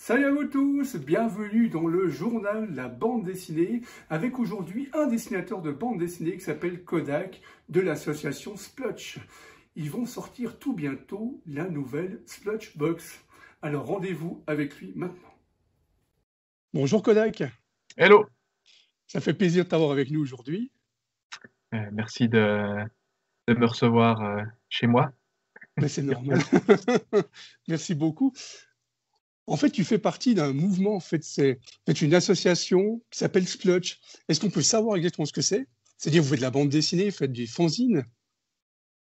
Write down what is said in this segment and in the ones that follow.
Salut à vous tous, bienvenue dans le journal La Bande Dessinée, avec aujourd'hui un dessinateur de bande dessinée qui s'appelle Kodak, de l'association Splutch. Ils vont sortir tout bientôt la nouvelle Splutch Box. Alors rendez-vous avec lui maintenant. Bonjour Kodak, Hello, ça fait plaisir de t'avoir avec nous aujourd'hui. merci de me recevoir chez moi. Mais c'est normal. Merci beaucoup. En fait, tu fais partie d'un mouvement, c'est une association qui s'appelle Splutch. Est-ce qu'on peut savoir exactement ce que c'est? C'est-à-dire, vous faites de la bande dessinée, vous faites du fanzine?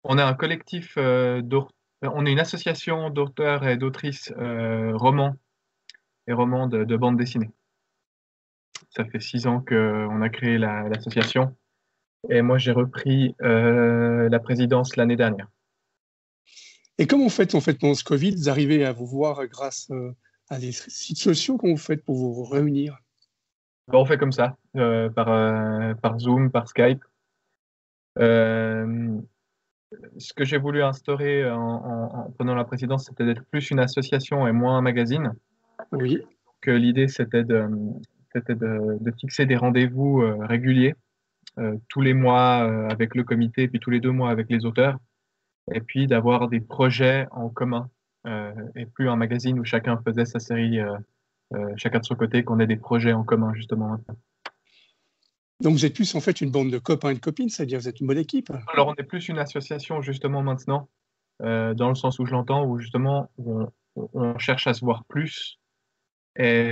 On est un collectif on est une association d'auteurs et d'autrices romans et romans de bande dessinée. Ça fait 6 ans qu'on a créé l'association et moi j'ai repris la présidence l'année dernière. Et comment vous faites, en fait, pendant ce Covid, vous arrivez à vous voir grâce à des sites sociaux? Comment vous faites pour vous réunir? On fait comme ça, par Zoom, par Skype. Euh, Ce que j'ai voulu instaurer en prenant la présidence, c'était d'être plus une association et moins un magazine. Oui. Que l'idée, c'était de fixer des rendez-vous réguliers, tous les mois avec le comité, puis tous les 2 mois avec les auteurs, et puis d'avoir des projets en commun, et plus un magazine où chacun faisait sa série, chacun de son côté, qu'on ait des projets en commun, justement, maintenant. Donc, vous êtes plus, en fait, une bande de copains et de copines, c'est-à-dire vous êtes une bonne équipe. Alors, on est plus une association, justement, maintenant, dans le sens où je l'entends, où justement, on cherche à se voir plus, et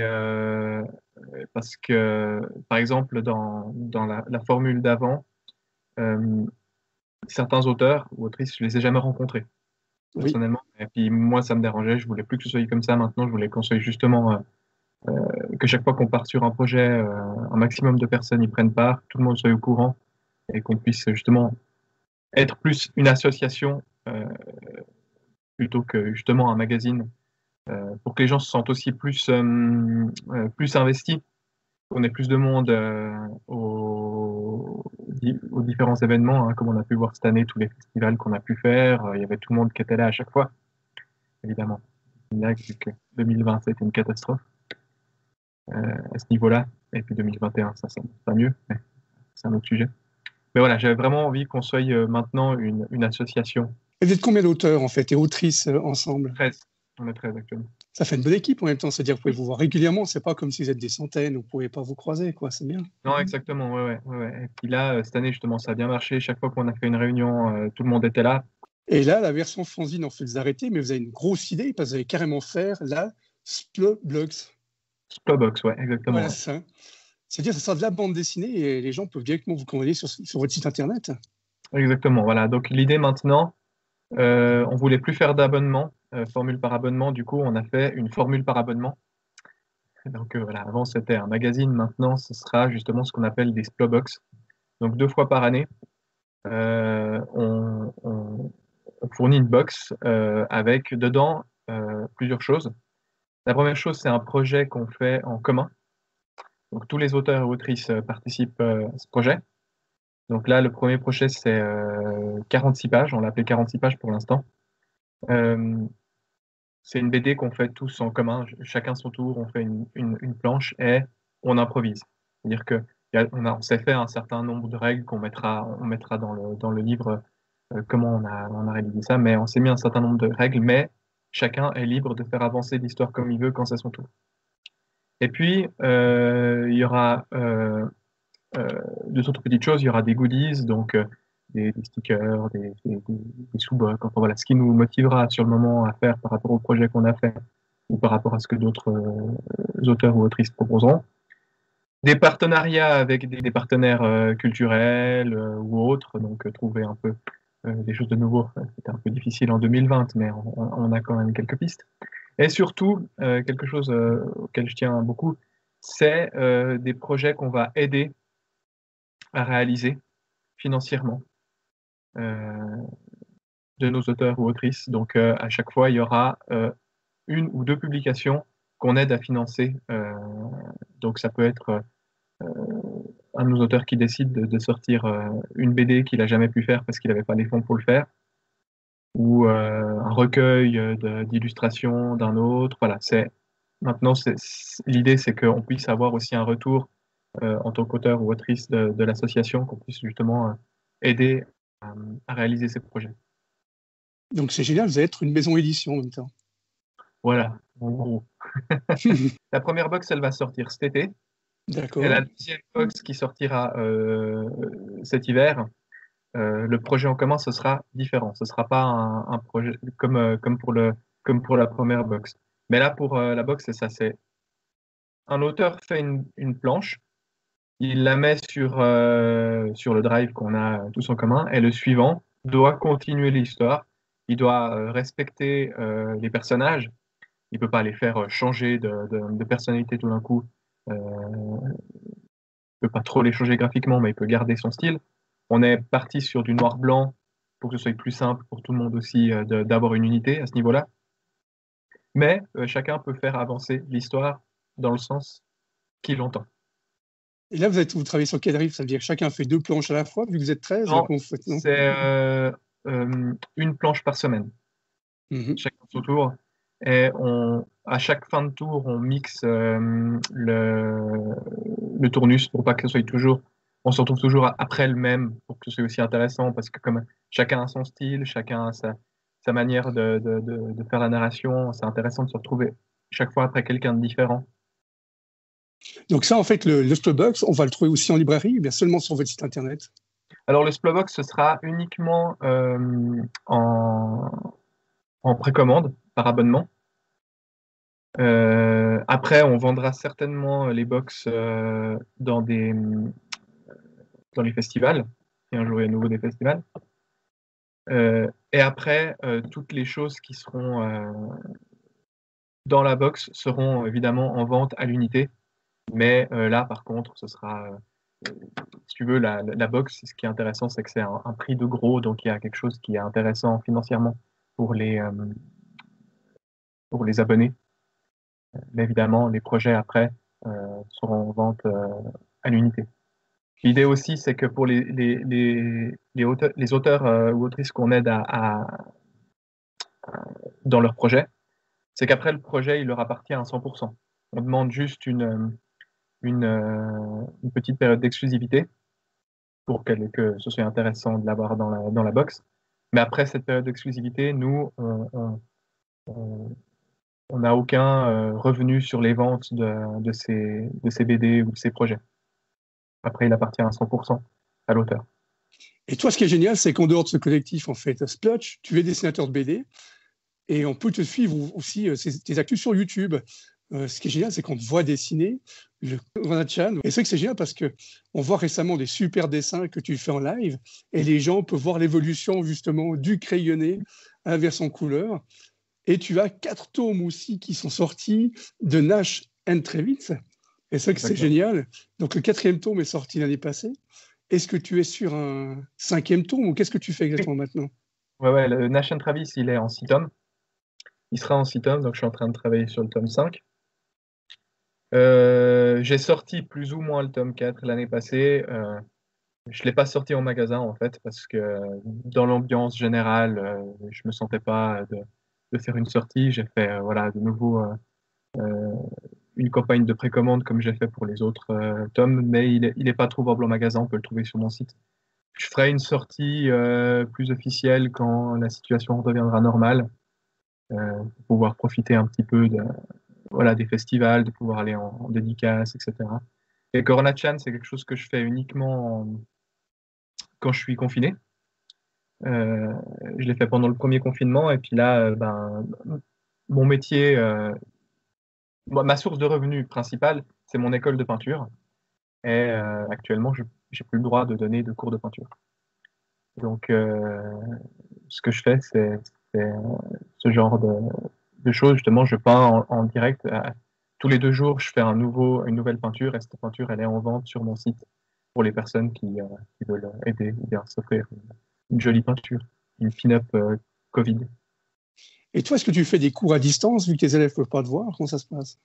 parce que, par exemple, dans la formule d'avant, euh, certains auteurs ou autrices, je les ai jamais rencontrés, Oui. personnellement. Et puis moi, ça me dérangeait, je voulais plus que ce soit comme ça maintenant, je voulais qu'on soit justement, que chaque fois qu'on part sur un projet, un maximum de personnes y prennent part, tout le monde soit au courant, et qu'on puisse justement être plus une association plutôt que justement un magazine, pour que les gens se sentent aussi plus investis, qu'on ait plus de monde aux différents événements, hein, comme on a pu voir cette année, tous les festivals qu'on a pu faire. Il y avait tout le monde qui était là à chaque fois, évidemment. Là, vu que 2020, ça a été une catastrophe à ce niveau-là. Et puis 2021, ça pas mieux, mais c'est un autre sujet. Mais voilà, j'avais vraiment envie qu'on soit maintenant une association. Et vous êtes combien d'auteurs, en fait, et autrices ensemble? 13. On est 13 actuellement. Ça fait une bonne équipe en même temps, c'est-à-dire que vous pouvez vous voir régulièrement, c'est pas comme si vous êtes des centaines, vous pouvez pas vous croiser, quoi, c'est bien. Non, exactement, ouais. Et puis là, cette année, justement, ça a bien marché. Chaque fois qu'on a fait une réunion, tout le monde était là. Et là, la version fanzine, en fait, vous arrêtez, mais vous avez une grosse idée, parce que vous allez carrément faire la Splutbox. Splobox, ouais, exactement. Voilà, Ouais. c'est ça. C'est-à-dire que ça sera de la bande dessinée et les gens peuvent directement vous commander sur votre site internet. Exactement, voilà. Donc l'idée maintenant, on voulait plus faire d'abonnement, formule par abonnement. Du coup, on a fait une formule par abonnement. Donc voilà, avant c'était un magazine, maintenant ce sera justement ce qu'on appelle des Splobox. Donc 2 fois par année, on fournit une box avec dedans plusieurs choses. La première chose, c'est un projet qu'on fait en commun. Donc tous les auteurs et autrices participent à ce projet. Donc là, le premier projet, c'est 46 pages. On l'a appelé 46 pages pour l'instant. Euh, c'est une BD qu'on fait tous en commun, chacun son tour, on fait une planche et on improvise. C'est-à-dire que on s'est fait un certain nombre de règles on mettra dans le livre, comment on a réalisé ça, mais on s'est mis un certain nombre de règles, mais chacun est libre de faire avancer l'histoire comme il veut quand c'est son tour. Et puis, il y aura euh, deux autres petites choses, il y aura des goodies, donc des stickers, des sous-bocs, enfin voilà, ce qui nous motivera sur le moment à faire par rapport au projet qu'on a fait ou par rapport à ce que d'autres auteurs ou autrices proposeront. Des partenariats avec des partenaires culturels ou autres, donc trouver un peu des choses de nouveau. C'était un peu difficile en 2020, mais on a quand même quelques pistes. Et surtout, quelque chose auquel je tiens beaucoup, c'est des projets qu'on va aider à réaliser financièrement euh, de nos auteurs ou autrices. Donc, à chaque fois, il y aura une ou deux publications qu'on aide à financer. Donc, ça peut être un de nos auteurs qui décide de sortir une BD qu'il n'a jamais pu faire parce qu'il n'avait pas les fonds pour le faire, ou un recueil d'illustrations d'un autre. Voilà, Maintenant, l'idée, c'est qu'on puisse avoir aussi un retour en tant qu'auteur ou autrice de l'association, qu'on puisse justement aider à réaliser ces projets. Donc c'est génial, vous allez être une maison édition en même temps. Voilà, en gros. La première box, elle va sortir cet été. Et D'accord. la deuxième box qui sortira cet hiver, le projet en commun, ce sera différent. Ce sera pas un projet comme pour la première box. Mais là, pour la box, c'est ça. C'est un auteur fait une planche, il la met sur le drive qu'on a tous en commun, et le suivant doit continuer l'histoire. Il doit respecter les personnages. Il peut pas les faire changer de personnalité tout d'un coup. Il peut pas trop les changer graphiquement, mais il peut garder son style. On est parti sur du noir-blanc pour que ce soit plus simple pour tout le monde aussi d'avoir une unité à ce niveau-là. Mais chacun peut faire avancer l'histoire dans le sens qu'il entend. Et là, vous travaillez sur quel rythme? Ça veut dire que chacun fait 2 planches à la fois, vu que vous êtes 13? Non, Comment vous faites, non? c'est une planche par semaine, Mhm. chacun son tour. Et à chaque fin de tour, on mixe le tournus pour pas que ce soit toujours. On se retrouve toujours après le même pour que ce soit aussi intéressant parce que comme chacun a son style, chacun a sa manière de faire la narration, c'est intéressant de se retrouver chaque fois après quelqu'un de différent. Donc ça, en fait, le Spellbox, on va le trouver aussi en librairie, ou bien seulement sur votre site internet? Alors le Spellbox, ce sera uniquement en précommande par abonnement. Après, on vendra certainement les box dans les festivals. Et un jour, il y a à nouveau des festivals. Et après, toutes les choses qui seront dans la box seront évidemment en vente à l'unité. Mais là, par contre, ce sera, si tu veux, la box, ce qui est intéressant, c'est que c'est un prix de gros, donc il y a quelque chose qui est intéressant financièrement pour les abonnés. Mais évidemment, les projets après seront en vente à l'unité. L'idée aussi, c'est que pour les auteurs ou autrices qu'on aide dans leur projet, c'est qu'après le projet, il leur appartient à 100%. On demande juste une petite période d'exclusivité pour que ce soit intéressant de l'avoir dans la box. Mais après cette période d'exclusivité, nous, on n'a aucun revenu sur les ventes de ces BD ou de ces projets. Après, il appartient à 100% à l'auteur. Et toi, ce qui est génial, c'est qu'en dehors de ce collectif, en fait, Splotch, tu es dessinateur de BD, et on peut te suivre aussi tes actus sur YouTube. Ce qui est génial, c'est qu'on te voit dessiner le Chan. Et c'est vrai que c'est génial parce qu'on voit récemment des super dessins que tu fais en live et les gens peuvent voir l'évolution justement du crayonné à la version couleur. Et tu as 4 tomes aussi qui sont sortis de Nash and Trevitz. Et c'est vrai que c'est génial. Donc le 4e tome est sorti l'année passée. Est-ce que tu es sur un 5e tome ou qu'est-ce que tu fais exactement maintenant? Ouais, le Nash and Travis, il est en 6 tomes. Il sera en 6 tomes, donc je suis en train de travailler sur le tome 5. J'ai sorti plus ou moins le tome 4 l'année passée. Je ne l'ai pas sorti en magasin, en fait, parce que dans l'ambiance générale, je ne me sentais pas de faire une sortie. J'ai fait voilà, de nouveau une campagne de précommande comme j'ai fait pour les autres tomes, mais il est pas trouvable en magasin, on peut le trouver sur mon site. Je ferai une sortie plus officielle quand la situation redeviendra normale, pour pouvoir profiter un petit peu voilà, des festivals, de pouvoir aller en dédicace, etc. Et Corona Chan, c'est quelque chose que je fais uniquement quand je suis confiné. Je l'ai fait pendant le premier confinement, et puis là, mon métier, ma source de revenus principale, c'est mon école de peinture. Et actuellement, je n'ai plus le droit de donner de cours de peinture. Donc, ce que je fais, c'est ce genre de choses. Justement, je peins en direct. Tous les 2 jours, je fais une nouvelle peinture, et cette peinture, elle est en vente sur mon site pour les personnes qui veulent aider ou bien s'offrir une jolie peinture, une pin-up Covid. Et toi, est-ce que tu fais des cours à distance vu que tes élèves ne peuvent pas te voir? Comment ça se passe?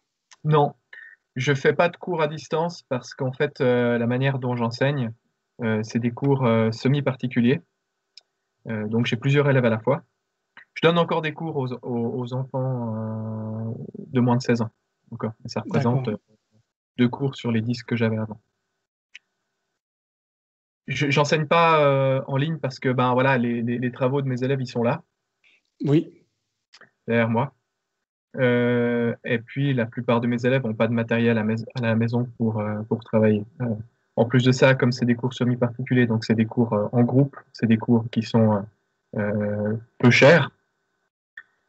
Non, je fais pas de cours à distance parce qu'en fait, la manière dont j'enseigne, c'est des cours semi-particuliers. Donc, j'ai plusieurs élèves à la fois. Je donne encore des cours aux enfants de moins de 16 ans. encore. Et ça représente 2 cours sur les 10 que j'avais avant. J'enseigne pas en ligne parce que ben voilà, les travaux de mes élèves ils sont là, Oui. derrière moi. Et puis la plupart de mes élèves n'ont pas de matériel à la maison pour travailler. En plus de ça, comme c'est des cours semi-particuliers, donc c'est des cours en groupe, c'est des cours qui sont peu chers.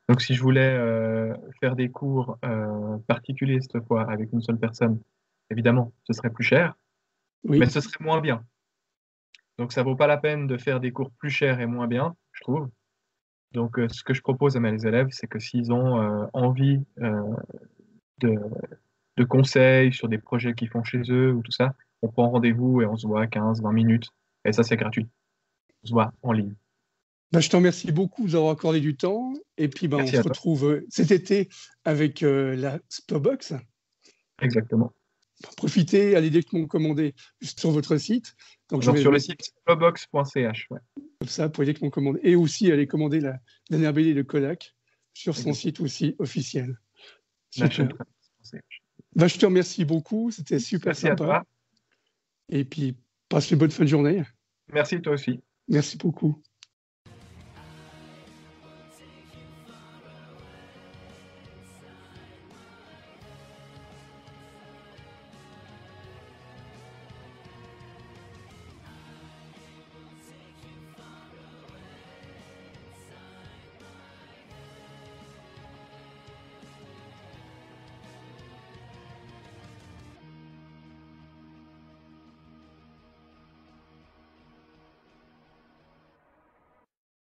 Donc si je voulais faire des cours particuliers cette fois avec une seule personne, évidemment, ce serait plus cher, Oui. mais ce serait moins bien. Donc ça vaut pas la peine de faire des cours plus chers et moins bien, je trouve. Donc ce que je propose à mes élèves, c'est que s'ils ont envie de, de conseils sur des projets qu'ils font chez eux ou tout ça, on prend rendez-vous et on se voit 15-20 minutes. Et ça, c'est gratuit. On se voit en ligne. Ben, je te remercie beaucoup d'avoir accordé du temps. Et puis, ben, on Merci se à toi. retrouve cet été avec la Splobox. Exactement. Profitez, allez directement commander sur votre site. Donc, Alors, sur le site splobox.ch. Ouais. Comme ça, pour directement commander. Et aussi, aller commander la dernière BD de Kodak sur son site aussi officiel. Super. Ben, je te remercie beaucoup. C'était super Merci sympa. à toi. Et puis, passe une bonne fin de journée. Merci toi aussi. Merci beaucoup.